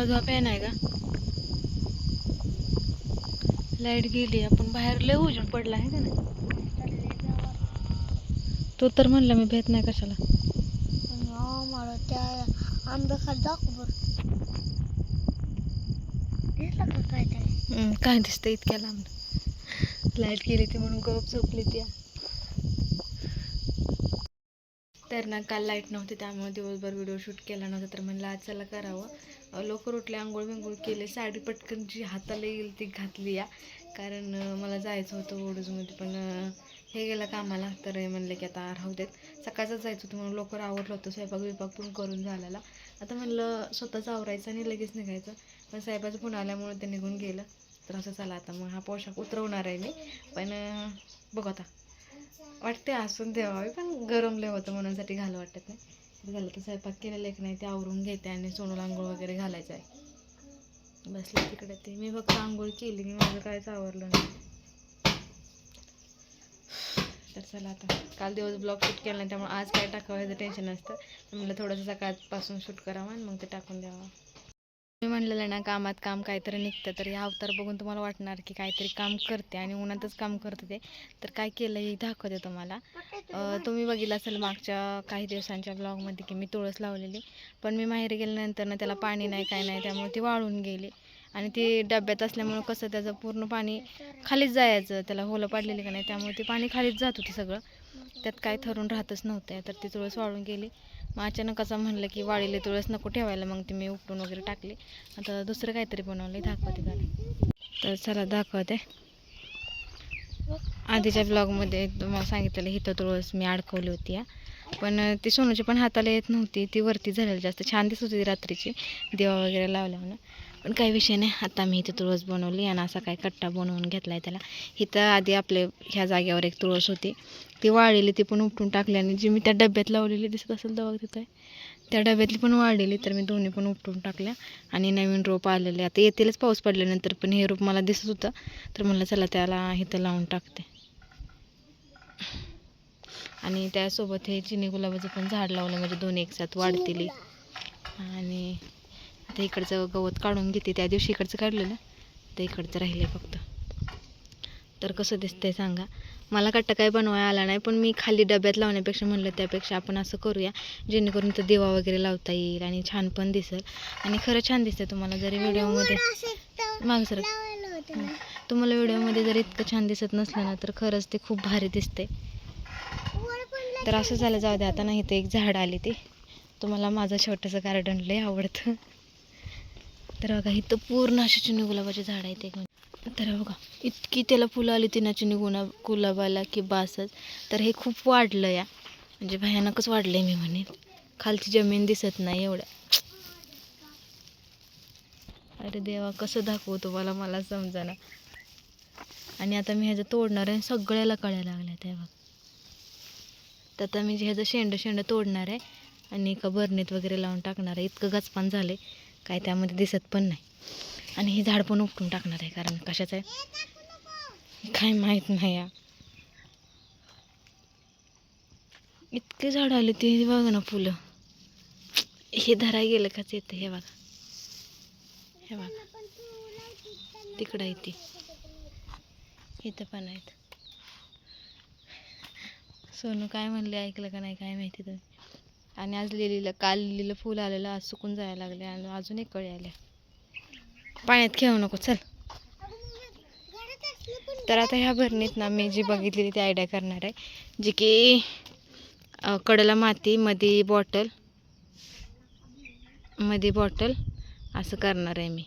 तुम्हाला झोप आहे नाही का? लाईट गेली, आपण बाहेर लय उजेड पडला आहे का नाही? तू तर म्हणलं मी भेट नाही कशाला. मला त्या आंब्याखात दाखव बरं. दिसलं का काहीतरी? काय दिसतं इतक्या लांब? लाईट गेली ती म्हणून गप झोपली ती. तर ना काल लाईट नव्हती त्यामुळे दिवसभर व्हिडिओ शूट केला नव्हता. तर म्हणलं आज चला करावं. लवकर उठले, आंघोळ बिंघोळ केले, साडी पटकन जी हाताला येईल ती घातली या. कारण मला जायचं होतं ओडूजमध्ये, पण हे गेलं कामाला. तर म्हणलं की आता राहू देत, सकाळचंच जायचं होतं म्हणून लवकर आवरलं होतं. स्वयंपाक बिपाक पण करून झालेला. आता म्हणलं स्वतःच आवरायचं आणि लगेच निघायचं. पण साहेबाचं फोन आल्यामुळे ते निघून गेलं. तर असं चला आता मग हा पोशाख उतरवणार आहे मी. पण बघ आता वाटते असून द्यावावी, पण गरम लय होतं म्हणून साठी घालू वाटत नाही. झालं तर स्वयंपाक केलेलं एक नाही ते आवरून घेते आणि सोनूला आंघोळ वगैरे घालायचं आहे. बसले तिकडे ते. मी फक्त आंघोळ केली, मी माझं कायच आवरलं नाही. तर चला आता, काल दिवस ब्लॉग शूट केला नाही त्यामुळे आज काय टाकावं ह्याचं टेन्शन नसतं. तर म्हटलं थोडंसं सकाळपासून शूट करावं आणि मग ते टाकून द्यावं. मी म्हणलेलं ना, कामात काम काहीतरी निघतं. तर ह्या अवतार बघून तुम्हाला वाटणार की काहीतरी काम करते आणि उन्हातच काम करते ते. तर काय केलं हे दाखवते तुम्हाला. तुम्ही बघितलं असेल मागच्या काही दिवसांच्या ब्लॉगमध्ये की मी तुळस लावलेली, पण मी माहेरी गेल्यानंतर ना त्याला पाणी नाही काय नाही, त्यामुळे ती वाळून गेली. आणि ती डब्यात असल्यामुळं कसं त्याचं पूर्ण पाणी खालीच जायचं, त्याला होलं पाडलेली का नाही, त्यामुळे ते पाणी खालीच जात होतं सगळं. त्यात काय ठरून राहतच नव्हतं. तर ती तुळस वाळून गेली. मग अचानक असं म्हणलं की वाळलेली तुळस नको ठेवायला, मग ती मी उपटून वगैरे टाकली. आता दुसरं काहीतरी बनवलं, दाखवते का. तर चला दाखवते. आधीच्या ब्लॉगमध्ये तुम्हाला सांगितलेलं हिथं तुळस मी अडकवली होती या, पण ती सोनूची पण हाताला येत नव्हती. ती वरती झालेली जास्त छान दिसत होती रात्रीची दिवा वगैरे लावल्यामुळं. पण काही विषय नाही, आता मी इथं तुळस बनवली आणि असा काही कट्टा बनवून घेतला आहे त्याला. इथं आधी आपले ह्या जागेवर एक तुळस होती, ती वाळलेली, ती पण उपटून टाकली. आणि जी मी त्या डब्यात लावलेली दिसत असेल दवा तिथं आहे, त्या डब्यातली पण वाळलेली. तर मी दोन्ही पण उपटून टाकल्या आणि नवीन रोप आलेले. आता येतीलच पाऊस पडल्यानंतर, पण हे रोप मला दिसत होतं तर म्हणलं चला त्याला इथं लावून टाकते. आणि त्यासोबत हे चिनी गुलाबाचं पण झाड लावलं, म्हणजे दोन एकसाथ वाढतील. आणि आता इकडचं गवत काढून घेते, त्या दिवशी इकडचं काढलेलं, तर इकडचं राहिले फक्त. तर कसं दिसतंय सांगा. मला कट्टा काय बनवायला आला नाही, पण मी खाली डब्यात लावण्यापेक्षा म्हणलं त्यापेक्षा आपण असं करूया जेणेकरून तर दिवा वगैरे लावता येईल आणि छान पण दिसेल. आणि खरं छान दिसतं. तुम्हाला जरी व्हिडिओमध्ये माग सर तुम्हाला व्हिडिओमध्ये जर इतकं छान दिसत नसलं ना, तर खरंच ते खूप भारी दिसते. तर असं झालं, जाऊ दे आता. नाही ते एक झाड आली, ती तुम्हाला माझं छोटंसं गार्डन लय आवडतं. तर बघा इथं पूर्ण अशी चिनी गुलाबाचे झाड आहेत एक. तर बघा इतकी त्याला फुलं आली ती ना चिनी गुलाबाला की बासच. तर हे खूप वाढलं या, म्हणजे भयानकच वाढलंय मी म्हणेन. खालची जमीन दिसत नाही एवढं. अरे देवा, कसं दाखवू तुम्हाला, मला समजा. आणि आता मी ह्याचं तोडणार आहे, सगळ्याला कळायला लागल्या त्या बघ. तर आता मी ह्याचं शेंड तोडणार आहे आणि एका बरणीत वगैरे लावून टाकणार आहे. इतकं गचपान झाले काय त्यामध्ये दिसत पण नाही. आणि हे झाड पण उपटून टाकणार आहे, कारण कशाचं आहे काय माहीत नाही या. इतके झाड आले ते बघा ना फुलं. हे धराय गेलं काच येतं. हे बघा, हे बघा तिकडं आहे ती, इथं पण आहेत. सोनू काय म्हणले ऐकलं का नाही काय माहिती तुम्ही. आणि आज काल लिहिलेलं फुल आलेलं आज सुकून जायला लागले आणि अजून एक कळी आल्या. पाण्यात खेळू नको चल. तर आता ह्या भरणीत ना मी जी बघितलेली ती आयडिया करणार आहे, जी की कडेला माती, मध्ये बॉटल असं करणार आहे मी,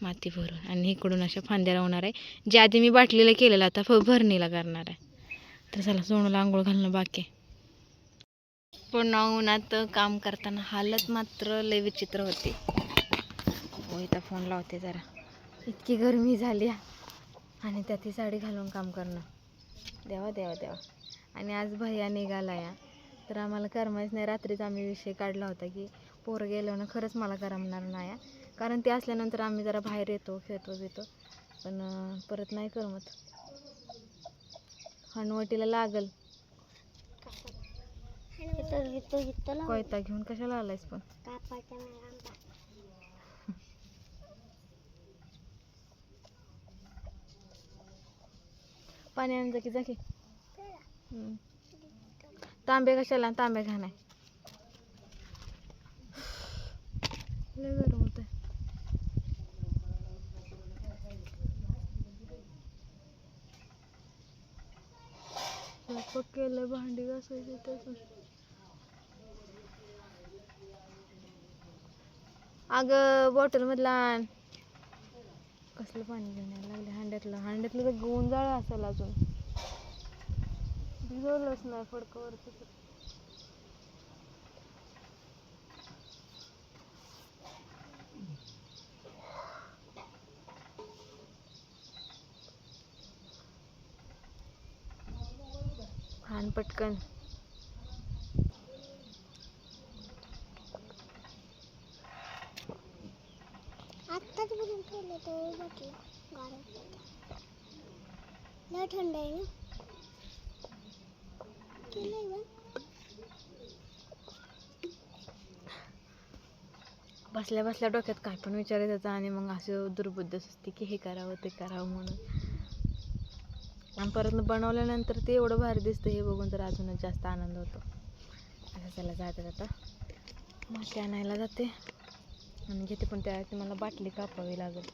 माती भरून. आणि इकडून अशा फांद्या लावणार आहे, जे आधी मी बाटलीला केलेलं आता भरणीला करणार आहे. तर चला, सोनूला आंघोळ घालणं बाकी. पण उन्हात काम करताना हालत मात्र लय विचित्र होती. हो, इथं फोन लावते जरा. इतकी गरमी झाली आणि त्यात ही साडी घालून काम करणं, देवा देवा देवा. आणि आज भैया निघाला या, तर आम्हाला करमायच नाही. रात्रीच आम्ही विषय काढला होता की पोरं गेल्यानं खरंच मला करमणार नाही, कारण ते असल्यानंतर आम्ही जरा बाहेर येतो, खेळतो, पण परत नाही करमत. हनुवटीला लागल कोयता घेऊन कशाला आलायस पण. पाणी आणलं की जा की. तांबे कशाला? तांबे घाण आहे. लय गरम होत आहे. स्वयंपाक केलं, भांडी घासायची त्याचं. अगं बॉटल मधला आण. कसलं पाणी घेऊन यायला लागले हांड्यातलं तर गुण जाळ असेल अजून. भिजवलंच नाही फडकावरती. हाण पटकन. आत्ताच भरून ठेवलं तर बाटली गार लय थंड आहे ना. केलंय बघ. बसल्या बसल्या डोक्यात काय पण विचारायचं येतं आणि मग असं दुर्बुद्ध असते की हे करावं ते करावं म्हणून. आणि परत बनवल्यानंतर ते एवढं भारी दिसतं हे बघून तर अजूनच जास्त आनंद होतो. असं त्याला जातात आता माती आणायला जाते आणि घेते, पण त्यावेळेस मला बाटली कापावी लागेल.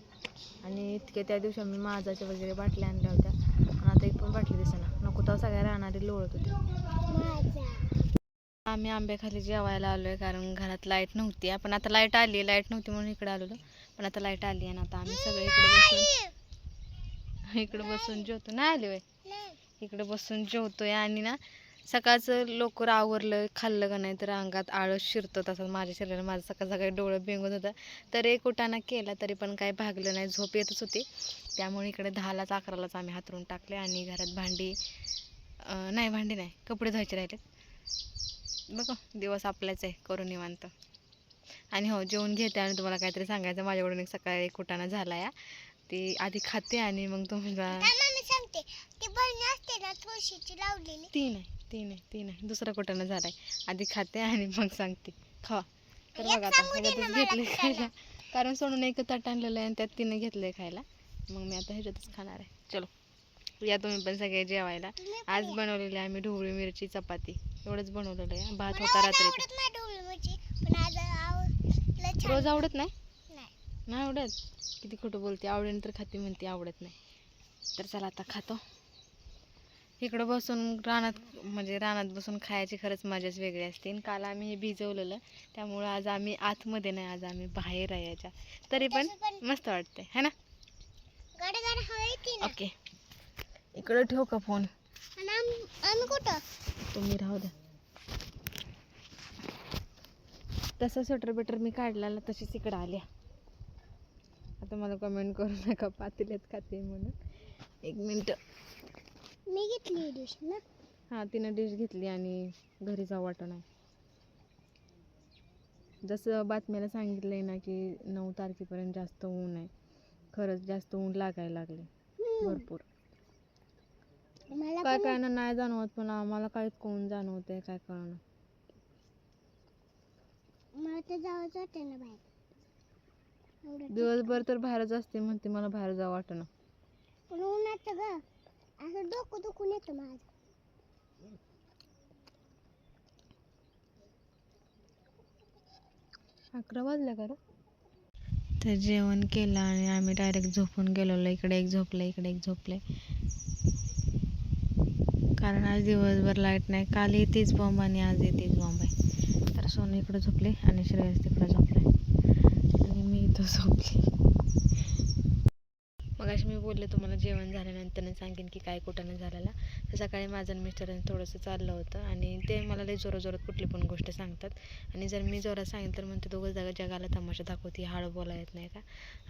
आणि इतके त्या दिवशी आम्ही माझाच्या वगैरे बाटल्या आणल्या होत्या आणि आता एक पण बाटली दिसेना. नको तेव्हा सगळ्या राहणारी लोळत होती. आम्ही आंब्याखाली जेवायला आलोय कारण घरात लाईट नव्हती. आपण आता लाईट आली, लाईट नव्हती म्हणून इकडे आलेलो, पण आता लाईट आली आणि आता आम्ही सगळे इकडे बसून जेवतो. नाही आली वय इकडे बसून जेवतोय. आणि ना सकाळचं लवकर आवरलं खाल्लं का नाही तर अंगात आळस शिरतं. तसं माझ्या शरीराला माझं सकाळ सकाळी डोळं बेंगून होतं. तर एक उठाणा केला तरी पण काही भागलं नाही, झोप येतच होती. त्यामुळे इकडे 10लाच 11लाच आम्ही हातरून टाकले. आणि घरात भांडी नाही कपडे धुवायचे राहिलेत. बघा दिवस आपलाच आहे, करू निवांत. आणि हो जेवण घेते आणि तुम्हाला काहीतरी सांगायचं माझ्याकडून एक सकाळी एक उठाणा झाला या. ती आधी खाते आणि मग तुम्हाला सांगते. ती बहिणी असते ना तुळशीची लावलेली. ती नाही दुसरा कुटाणा झालाय. आधी खाते आणि मग सांगते खावा. तर बघा आता ह्याच्यातच घेतले खायला, कारण सोडून एक ताट आणलेलं आहे आणि त्यात तिने घेतलंय खायला. मग मी आता ह्याच्यातच खाणार आहे. चलो या तुम्ही पण सगळे जेवायला. आज बनवलेली आम्ही ढोबळी मिरची चपाती एवढंच बनवलेलं आहे. भात होता रात्री. रोज आवडत नाही आवडत. किती खोटं बोलते. आवडेल तर खाते म्हणते, आवडत नाही. तर चला आता खातो. इकडं बसून रानात बसून खायची खरंच मजाच वेगळी असते. आणि काल आम्ही हे भिजवलेलं त्यामुळं आज आम्ही आतमध्ये नाही, आज आम्ही बाहेर आहे याच्या. तरी पण मस्त वाटतंय है ना. ओके इकडं ठेव का फोन. आम्ही कुठं तुम्ही राहू द्या. तसा स्वेटर बिटर मी काढला तशीच इकडं आल्या. आता मला कमेंट करू नका पातेल्यात खाते म्हणून. 1 मिनिट. मी घेतली डिश ना. हां तिनं डिश घेतली आणि घरी जाऊ वाटत नाही. जसं बातम्याला सांगितलंय ना की 9 तारखेपर्यंत जास्त ऊन आहे. खरंच जास्त ऊन लागायला लागले भरपूर. काय काय ना नाही जाणवत पण आम्हाला काय कोण जाणवतंय काय कळणार. मला तर जावंच वाटतं ना बाहेर. दिवसभर तर बाहेरच असते म्हणते, मला बाहेर जावं वाटणं. पण उन्हाचं ग असं डोकं दुखून येतं माझं. 11 वाजल्या का रे. तर जेवण केलं आणि आम्ही डायरेक्ट झोपून गेलेलो. इकडे एक झोपलं इकडे एक झोपले, कारण आज दिवसभर लाईट नाही. काल येतेच बॉम्ब आणि आज येतेच बॉम्ब आहे. तर सोनू इकडं झोपले आणि श्रेयस तिकडं झोपले आणि मी इथं झोपले. मग अशी मी बोलले तुम्हाला जेवण झाल्यानंतर सांगेन की काय कुठं झालेला. तर सकाळी माझं मिस्टरांचं थोडंसं चाललं होतं आणि ते मला लई जोरात कुठली पण गोष्ट सांगतात. आणि जर मी जोरात सांगितलं तर म्हणते दोघं जगाला तमाशा दाखवते, हळू बोला येत नाही का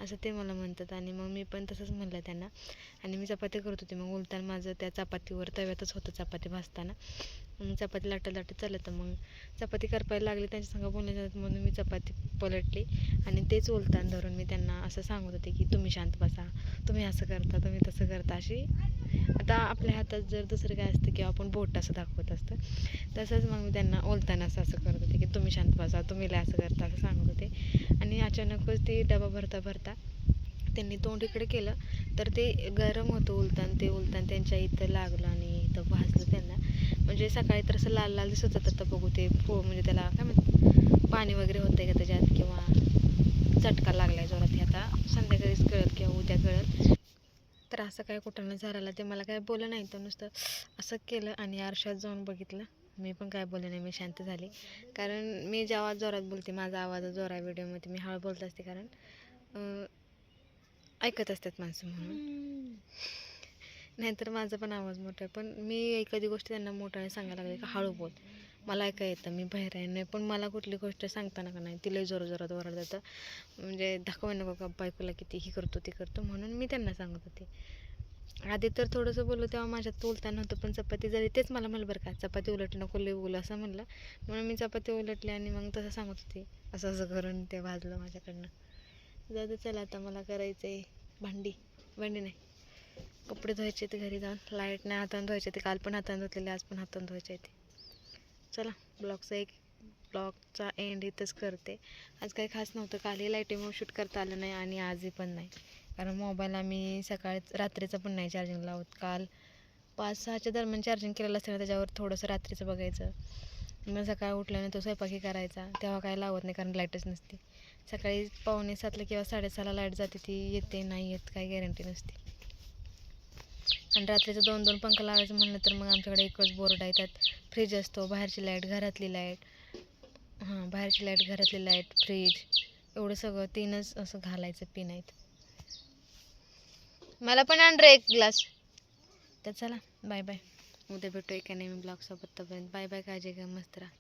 असं ते मला म्हणतात. आणि मग मी पण तसंच म्हणलं त्यांना. आणि मी चपाती करत होते, मग उलटान माझं त्या चपातीवर तव्यातच होतं चपाती भाजताना. मग चपाती लाटत चाललं. मग चपाती करपायला लागली त्यांच्या संग बोलण्याच्या म्हणून मी चपाती पलटली आणि तेच उलटान धरून मी त्यांना असं सांगत होते की तुम्ही शांत बसा, तुम्ही असं करता, तुम्ही तसं करता. अशी आता आपल्या हातात जर दुसरं काय असतं किंवा आपण बोट असं दाखवत असतं तसंच मग मी त्यांना ओलताना असं करत होते की तुम्ही शांत बसा, तुम्ही असं करता असं सांगत होते. आणि अचानकच ती डबा भरता त्यांनी तोंड इकडे केलं तर ते गरम होतं उलतान त्यांच्या इथं लागलं आणि इथं भाजलं त्यांना. म्हणजे सकाळी तर असं लाल लाल दिसत होतं, तर बघू ते म्हणजे त्याला काय म्हणतात पाणी वगैरे होतं का त्याच्यात किंवा चटका लागलाय जोरात, हे आता संध्याकाळीच कळेल किंवा उद्या कळेल. तर असं काय कुठं झालं ते मला काय बोललं नाही, तर नुसतं असं केलं आणि आरशात जाऊन बघितलं. मी पण काय बोलले नाही, मी शांत झाले. कारण मी जेव्हा जोरात बोलते, माझा आवाज जोरा व्हिडिओमध्ये मी हळू बोलत असते, कारण ऐकत असतात माणसं म्हणून. नाहीतर माझा पण आवाज मोठा आहे, पण मी एखादी गोष्ट त्यांना मोठ्याने सांगायला लागले का हळू बोल, मला ऐका येतं, मी बाहेर आहे नाही. पण मला कुठली गोष्ट सांगताना का नाही तिला जोरात ओरडत जातं, म्हणजे दाखवाय नको का बायकोला किती ही करतो ती करतो, म्हणून मी त्यांना सांगत होते. आधी तर थोडंसं बोललो तेव्हा माझ्यात बोलताना नव्हतं, पण चपाती झाली तेच मला म्हणलं बरं का, चपाती उलट नको लई बोल असं म्हणलं. म्हणून मी चपाती उलटली आणि मग तसं सांगत होते, असं असं करून ते भाजलं माझ्याकडनं. जाऊ दे, चला आता मला करायचं आहे भांडी नाही, कपडे धुवायचे ते घरी जाऊन. लाईट नाही, हाताने धुवायचे ते, काल पण हाताने धुतलेले, आज पण हाताने धुवायचे ते. चला, ब्लॉगचा एंड इथंच करते. आज काही खास नव्हतं, कालही लाईटीमुळे शूट करता आलं नाही आणि आजही पण नाही, कारण मोबाईल आम्ही रात्रीचं पण नाही चार्जिंग लावत. काल 5-6च्या दरम्यान चार्जिंग केलेलं असतं, त्याच्यावर थोडंसं रात्रीचं बघायचं, मग सकाळी उठल्याने तो स्वयंपाकी करायचा, तेव्हा काय लावत नाही कारण लाईटच नसते. सकाळी 5:45 किंवा 7:30 लाईट जाते, ती येते नाही येत काही गॅरंटी नसते. आणि रात्रीचं 2-2 पंखा लावायचं म्हणलं तर मग आमच्याकडे एकच बोर्ड आहे, त्यात फ्रीज असतो, बाहेरची लाईट, घरातली लाईट, घरातली लाईट, फ्रीज, एवढं सगळं 3च असं घालायचं पिन आहेत. मला पण आण रे एक ग्लास. तर चला, बाय बाय. उद्या भेटू एका नेहमी ब्लॉगसोबत. तोपर्यंत बाय बाय, काळजी घ्या, मस्त राहा.